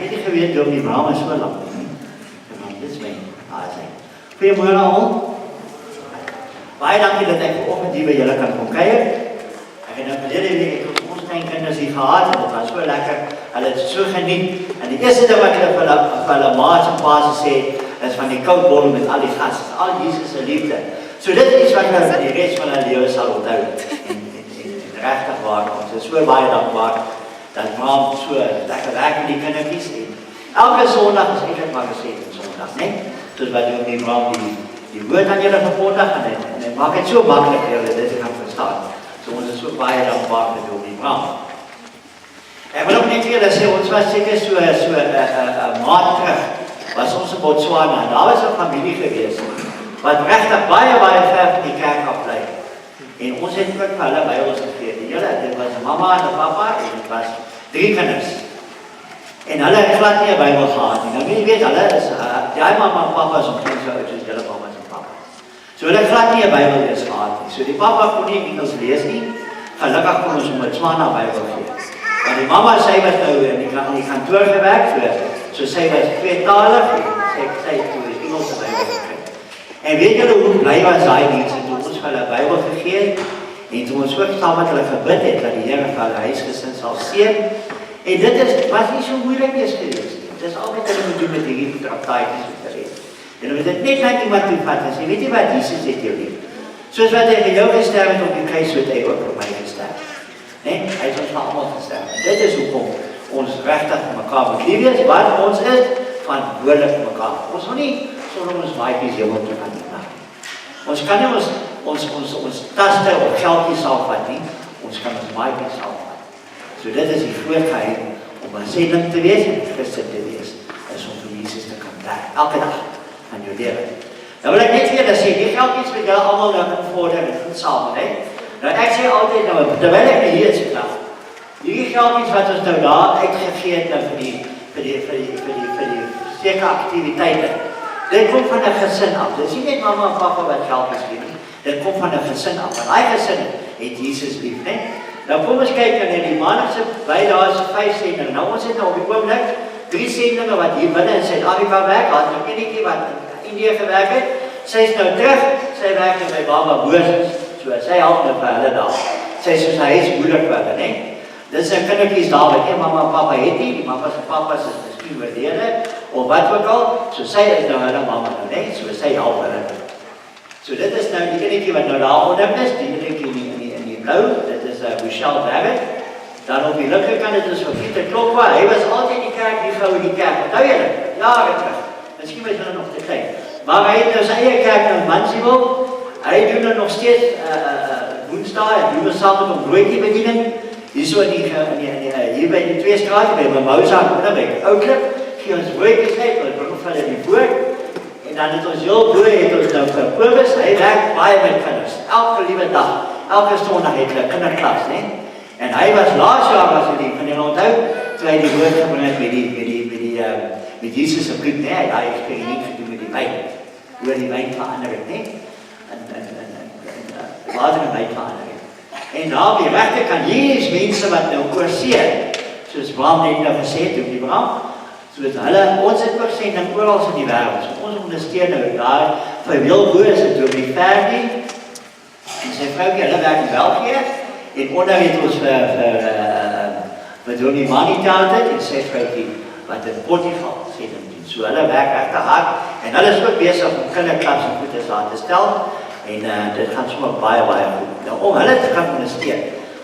Ek het nie geweet om die Bram is so lank nie. Dit is my aasy. Goeiemôre al. Baie dankie dat ek vanoggend hier by julle kan kom kuier. Ek het nou verlede week ons kleinkinders hier gehad en dit was so lekker. Hulle het so geniet. En die eerste ding wat hulle vir hulle maats en paas sê is van die koudbol met al die gas. Al Jesus se liefde. So dit is iets wat hulle die res van hulle lewe sal onthou. En regtig waar, ons is so baie dankbaar dat Bram so lekker werk met die kindertjies. Elke Sondag is eintlik maar gesê Sondag, né? Soos wat doen die Bram die woord aan julle verkondig en hy maak dit so maklik vir julle dit te kan verstaan. So ons is so baie dankbaar vir die Bram. Ek wil ook net vir julle sê, ons was seker so 'n maand terug, was ons in Botswana, daar was 'n familie gewees, wat regtig baie ver van die kerk af bly. En ons het ook vir hulle Bybels gegee. Dit was 'n mamma en 'n papa en dit was 3 kinders. En hulle het glad nie 'n Bybel gehad nie. Nou jy weet, hulle is die mamma en papa is omtrent so oud soos julle mammas en papas. So hulle het glad nie 'n Bybel lees gehad nie. So die papa kon nie Engels lees nie. Gelukkig kon ons hom 'n Tswana Bybel gee. Maar die mamma sy was nou in die kantoor gewerk, so sy was tweetalig. Sy het toe die Engelse Bybel gekry. En weet julle hoe bly was daai mense toe ons vir hulle Bybel gegee het? En toe ons ook saam met hulle gebid het dat die Here vir hulle huisgesin sal seën. En dit was nie so moeilik eens geweest nie. Dit is altyd hulle moet doen met hierdie traktaatjies wat hulle het. En hulle moet dit net net iemand toe vat en sê, weet jy wat, Jesus het jou lief. Soos wat hy vir jou gesterf het op die kruis, so het hy ook vir my gesterf. Nee, hy het ons vir almal gesterf. En dit is hoekom ons regtig vir mekaar moet lief wees, want ons is verantwoordelik vir mekaar. Ons wil nie sonder ons maatjies hemel toe gaan nie. Ons kan nie ons taste of geldjies saamvat nie. Ons kan ons maatjies saamvat. So dit is die groot geheim om 'n sending te wees en 'n Christen te wees. Is om vir Jesus te kan werk. Elke dag van jou lewe. Nou wil ek net vir julle sê, die geldjies wat julle almal nou kan vorder en goed saam, né? Nou ek sê altyd nou, terwyl ek hier is vandag, hierdie geldjies wat ons nou daar uitgegee het nou vir die sekere aktiwiteite. Dit kom van 'n gesin af. Dit is nie net mamma en papa wat geldjies gee nie. Dit kom van 'n gesin af. En daai gesin het Jesus lief, né? Nou kom ons kyk dan in die maandagse daar is 5 sendinge. Nou ons het nou op die oomblik 3 sendinge wat hier binne in Suid-Afrika werk. Daar is nog enetjie wat in Indië gewerk het. Sy is nou terug. Sy werk in my Baba Moses. So sy help nou vir hulle daar. Sy is soos hy is moeilik vir hulle, né? Dit is 'n kindertjies daar wat nie mamma en papa het nie. Die mammas en papas is miskien oorlede of wat ook al. So sy is nou hulle mamma nou, né? So sy help hulle. So dit is nou die enetjie wat nou daar onder is, die enetjie in die blou. Dit is Michelle David. Dan op die linkerkant dit is vir Pieter Klopwa. Hy was altyd in die kerk, die vrou in die kerk. Onthou julle? Jare terug. Miskien was hulle nog te klein. Maar hy het nou sy eie kerk in Mansfield. Hy doen nou nog steeds Woensdae en doen saam met hom broodjie bediening. Hierso hier by die 2 strate by Mimosa en by Ouklip. Gee ons broodjies uit, ons bring vir hulle die woord. En dan het ons heel brood het ons nou vir Kobus. Hy werk baie met kinders. Elke liewe dag. Elke Sondag het hulle kinderklas, né? En hy was laas jaar was hy van julle onthou toe hy die woord gebring het met Jesus se bloed, né? Hy het eksperiment gedoen met die wyn. Hoe die wyn verander het, né? En water en wyn verander het. En daar op die regterkant hier is mense wat nou oorsee, soos Bram net nou gesê het, die Bram, soos hulle, ons het ook sending oral in die wêreld. So ons ondersteun nou daar vir Wilboer is dit ook die Ferdi. En sy vroukie, hulle werk in België. En onder het ons vir Donnie Manitaat en sy vroukie wat in Portugal sending doen. So hulle werk regtig hard. En hulle is ook besig om kinderklas en goed aan te stel. En dit gaan sommer baie goed. Nou om hulle te kan ondersteun,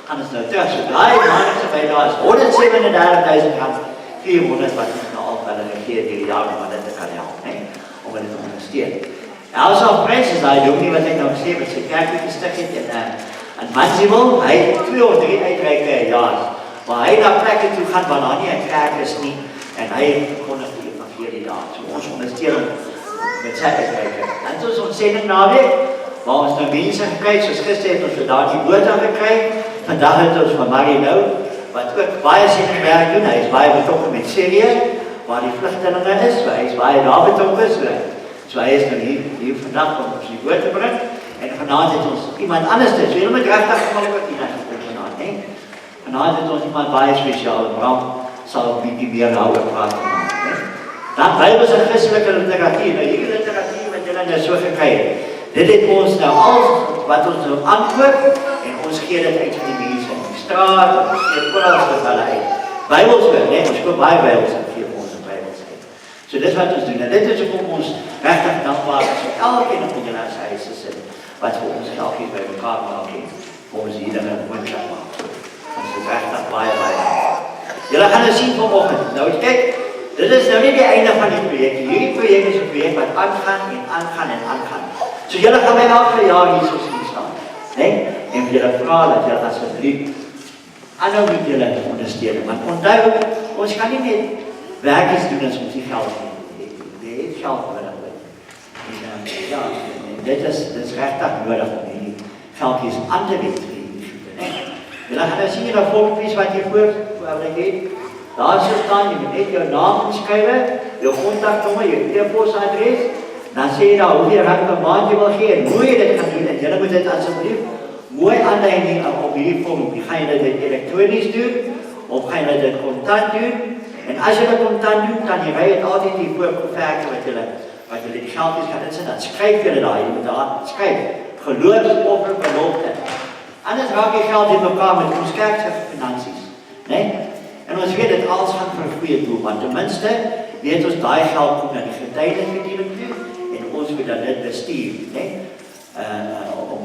gaan ons nou terug. So daai maandagse bydrae is R137,000, 400 wat ons nou al vir hulle gegee het hierdie jaar om hulle te kan help, né? Om hulle te ondersteun. Nou as al pryse is daai dominee wat ek nou gesê het, sy kerk het gestig het in Mansfield, hy het 2 of 3 uitreike per jaar. Maar hy na plekke toe gaan waar daar nie 'n kerk is nie en hy kondig die evangelie daar. So ons ondersteun hom met sy uitreike. Dan is ons sending naweek waar ons nou mense gekry, soos gister het ons vir daardie woord aan gekry. Vandag het ons van Marie nou wat ook baie sendingwerk doen. Hy is baie betrokke met Syrië waar die vlugtelinge is. So hy is baie daar betrokke. So hy is nou hier vandag om ons die woord te bring. En vanaand het ons iemand anders te. So julle moet regtig gelukkig hier na gekom vanaand, né? Vanaand het ons iemand baie spesiaal, Bram sal 'n bietjie meer daaroor praat vanaand, né? Dan Bybelse en Christelike literatuur. Nou hierdie literatuur wat julle nou so gekry het. Dit het ons nou al wat ons nou antwoord en ons gee dit uit vir die mense in die straat, ons gee oral vir hulle uit. Bybels ook, né? Ons koop baie Bybels en gee ons 'n Bybels uit. So dit wat ons doen. En dit is hoekom ons regtig dankbaar is vir elkeen op julle huis sit wat vir ons elkeen by mekaar maak en vir ons hier dinge moontlik maak. Ons is regtig baie dankbaar. Julle gaan nou sien vanoggend. Nou kyk, dit is nou nie die einde van die projek. Hierdie projek is 'n projek wat aangaan en aangaan en aangaan. So julle gaan my elke jaar hier so sien staan, né? En julle vra dat julle asseblief aanhou met julle ondersteun. Want onthou, ons kan nie net werkies doen as ons nie geld het. Dit is geld nodig. Ja, dit is regtig nodig om hierdie geldjies aan te wend vir hierdie groepe, né? Julle gaan nou sien hier 'n volkpies wat hier voor lê. Daar staan jy moet net jou naam inskryf, jou kontaknommer, jou e-posadres, dan sê jy daar hoeveel rand per maand jy wil gee en hoe jy dit gaan doen. En julle moet dit asseblief mooi aandui op hierdie vorm. Gaan jy dit elektronies doen of gaan jy dit kontant doen? En as jy dit kontant doen, dan jy ry dit altyd hier voor koeverte wat julle die geldjies gaan insit, dan skryf julle daar, jy moet daar skryf geloofsoffer belofte. Anders raak jy geld in mekaar met ons kerk se finansies, né? En ons weet dit alles gaan vir 'n goeie doel, want ten minste weet ons daai geld kom na die getuienbediening toe en ons moet dan dit bestuur, né? Om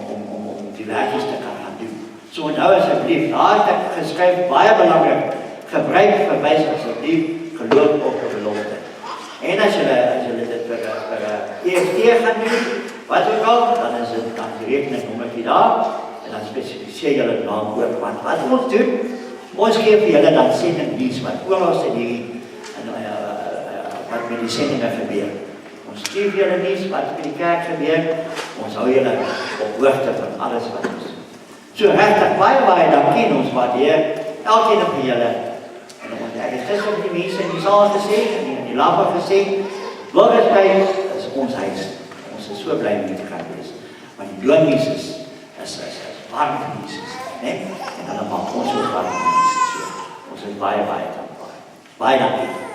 die werkies te kan gaan doen. So onthou asseblief, daar het ek geskryf baie belangrik, gebruik verwys asseblief geloofsoffer belofte. En as julle dit vir EFT gaan doen, wat ook al, dan is dit dan die rekeningnommertjie daar en dan spesifiseer julle naam ook, want wat ons doen, ons gee vir julle dan sendingdiens wat oral in hierdie wat met die sendinge gebeur. Ons stuur vir julle nuus wat met die kerk gebeur. Ons hou julle op hoogte van alles wat ons doen. So regtig baie dankie en ons waardeer elkeen van julle. En ek het gister met die mense in die saal gesê en in die labo gesê, Wilgersdijk is ons huis. Ons is so bly om hier te kan wees. Want die dominee is warm van Jesus, né? En dan maak ons ook warm van Jesus. So, ons is baie dankbaar. Baie dankie.